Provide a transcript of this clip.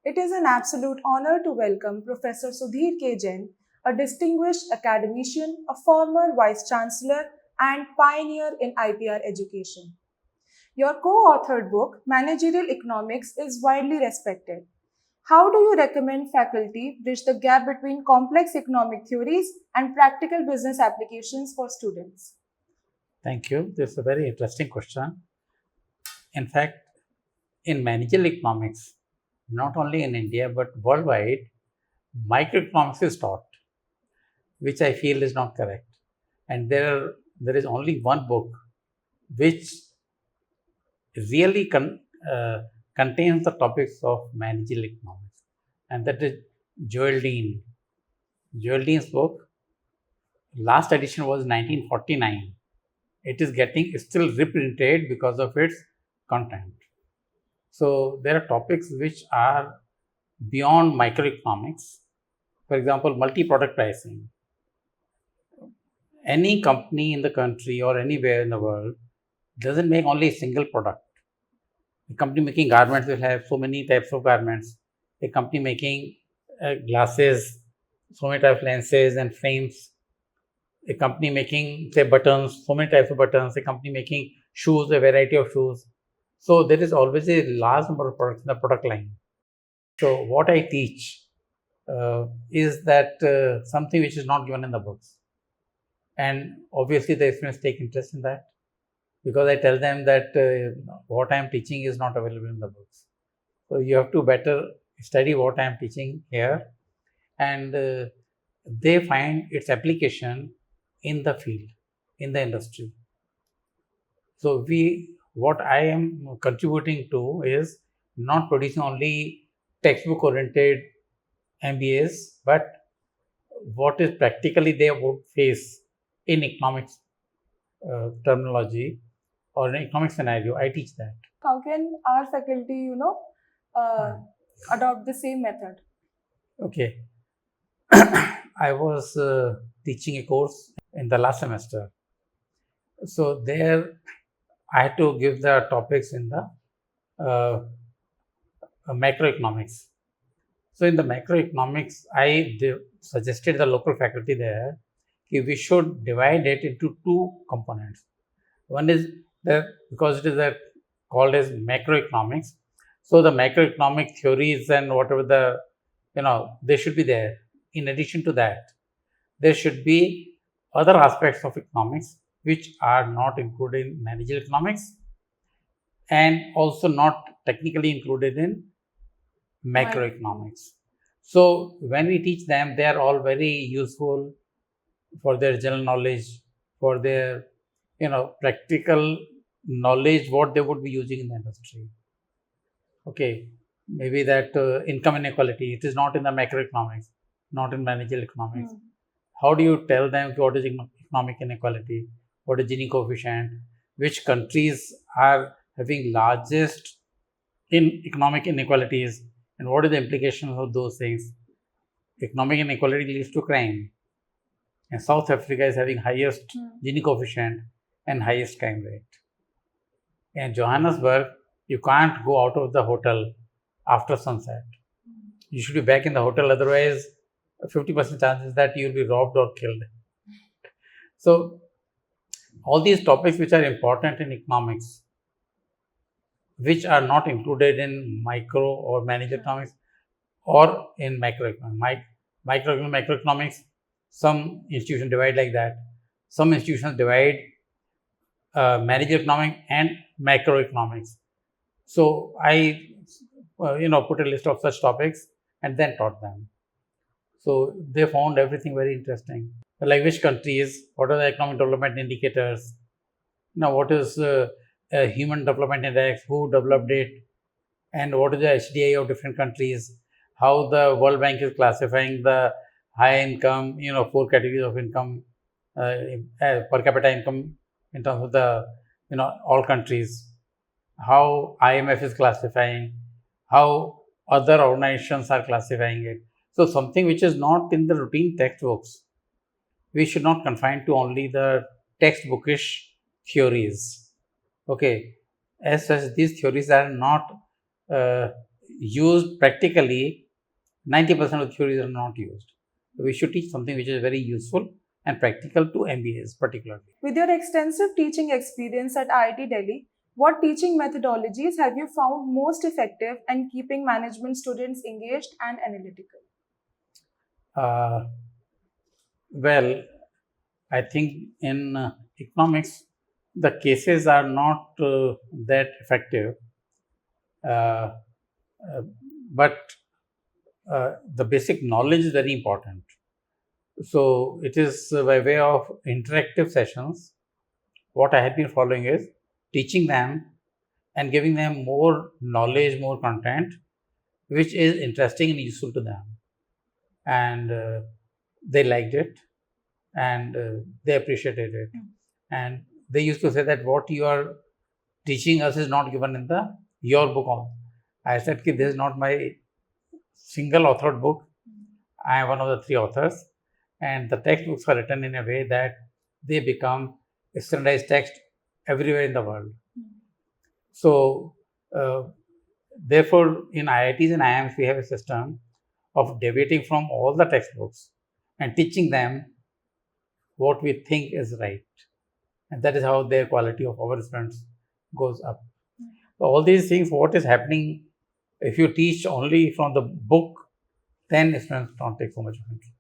It is an absolute honor to welcome Professor Sudhir K. Jain, a distinguished academician, a former Vice Chancellor, and pioneer in IPR education. Your co-authored book, Managerial Economics, is widely respected. How do you recommend faculty bridge the gap between complex economic theories and practical business applications for students? Thank you. This is a very interesting question. In fact, in managerial economics, not only in India but worldwide, microeconomics is taught, which I feel is not correct. And there is only one book which really contains the topics of managerial economics, and that is Joel Dean. Joel Dean's book, last edition was 1949. It is getting still reprinted because of its content. So there are topics which are beyond microeconomics. For example, multi-product pricing. Any company in the country or anywhere in the world doesn't make only a single product. A company making garments will have so many types of garments. A company making glasses, so many types of lenses and frames. A company making, say, buttons, so many types of buttons. A company making shoes, a variety of shoes. So there is always a large number of products in the product line. So what I teach is that something which is not given in the books. And obviously the students take interest in that, because I tell them that what I am teaching is not available in the books. So you have to better study what I am teaching here, and they find its application in the field, in the industry. So what I am contributing to is not producing only textbook oriented MBAs, but what is practically they would face in economics terminology or an economic scenario. I teach that. How can our faculty, adopt the same method? Okay. I was teaching a course in the last semester. So there I had to give the topics in the macroeconomics. So in the macroeconomics, I suggested the local faculty there we should divide it into two components. One is because it is called as macroeconomics. So the macroeconomic theories and whatever they should be there. In addition to that, there should be other aspects of economics which are not included in managerial economics and also not technically included in macroeconomics. So when we teach them, they are all very useful for their general knowledge, for their practical knowledge, what they would be using in the industry. Okay, maybe that income inequality, it is not in the macroeconomics, not in managerial economics. How do you tell them what is economic inequality, what is Gini coefficient, which countries are having largest in economic inequalities, and what are the implications of those things? Economic inequality leads to crime. And South Africa is having highest Gini coefficient and highest crime rate. In Johannesburg, you can't go out of the hotel after sunset. You should be back in the hotel, otherwise 50% chances that you will be robbed or killed. So all these topics which are important in economics, which are not included in micro or managerial economics or in macroeconomics. Macroeconomics, some institutions divide like that. Some institutions divide managerial economics and macroeconomics. So I, put a list of such topics and then taught them. So they found everything very interesting. Like which countries, what are the economic development indicators? Now, what is Human Development Index? Who developed it? And what is the HDI of different countries? How the World Bank is classifying the high income, 4 categories of income, per capita income in terms of the, all countries. How IMF is classifying, how other organizations are classifying it. So something which is not in the routine textbooks. We should not confine to only the textbookish theories. Okay, as such, these theories are not used practically, 90% of theories are not used. We should teach something which is very useful and practical to MBAs particularly. With your extensive teaching experience at IIT Delhi, what teaching methodologies have you found most effective in keeping management students engaged and analytical? Well, I think in economics, the cases are not that effective, uh, but the basic knowledge is very important. So it is by way of interactive sessions. What I have been following is teaching them and giving them more knowledge, more content, which is interesting and useful to them. And they liked it, and they appreciated it. And they used to say that what you are teaching us is not given in your book. I said, this is not my single authored book. I am one of the 3 authors, and the textbooks are written in a way that they become standardized text everywhere in the world. So, therefore, in IITs and IIMs, we have a system of deviating from all the textbooks and teaching them what we think is right. And that is how their quality of our students goes up. So all these things, what is happening, if you teach only from the book, then students don't take so much of interest.